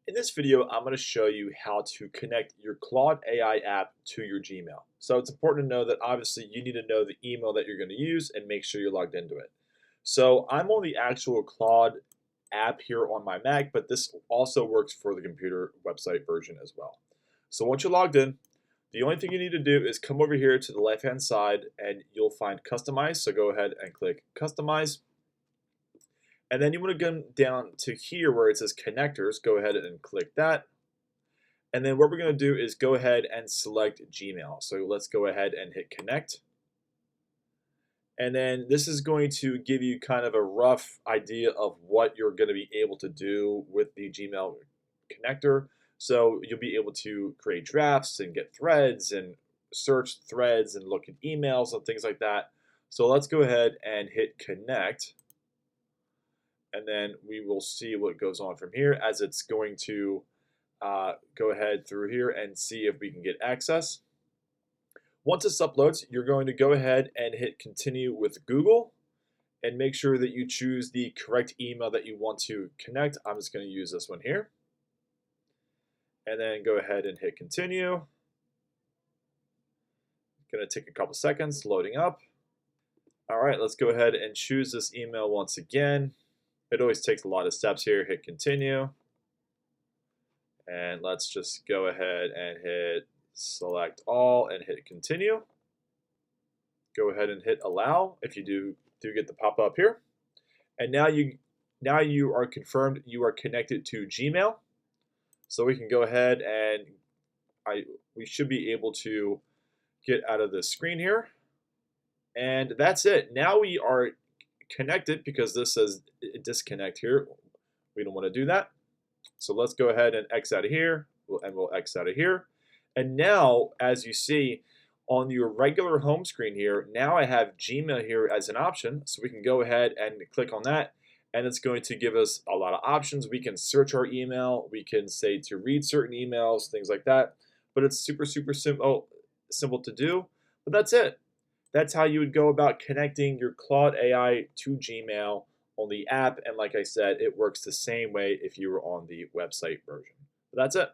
In this video, I'm going to show you how to connect your Claude AI app to your Gmail. So it's important to know that obviously you need to know the email that you're going to use and make sure you're logged into it. So I'm on the actual Claude app here on my Mac, but this also works for the computer website version as well. So once you're logged in, the only thing you need to do is come over here to the left-hand side and you'll find Customize. So go ahead and click Customize. And then you want to go down to here where it says connectors. Go ahead and click that. And then what we're going to do is go ahead and select Gmail. So let's go ahead and hit connect. And then this is going to give you kind of a rough idea of what you're going to be able to do with the Gmail connector. So you'll be able to create drafts and get threads and search threads and look at emails and things like that. So let's go ahead and hit connect. And then we will see what goes on from here as it's going to go ahead through here and see if we can get access. Once this uploads, you're going to go ahead and hit continue with Google and make sure that you choose the correct email that you want to connect. I'm just going to use this one here. And then go ahead and hit continue. Going to take a couple seconds loading up. All right, let's go ahead and choose this email once again. It always takes a lot of steps here. Hit continue. And let's just go ahead and hit select all and hit continue. Go ahead and hit allow if you do get the pop-up here. And now you are confirmed you are connected to Gmail. So we can go ahead and we should be able to get out of the screen here. And that's it. Now we are connected because this says disconnect here. We don't want to do that. So let's go ahead and X out of here, and we'll X out of here. And now, as you see on your regular home screen here, now I have Gmail here as an option. So we can go ahead and click on that, and it's going to give us a lot of options. We can search our email. We can say to read certain emails, things like that. But it's super simple to do. But that's it. That's how you would go about connecting your Claude AI to Gmail on the app. And like I said, it works the same way if you were on the website version. But that's it.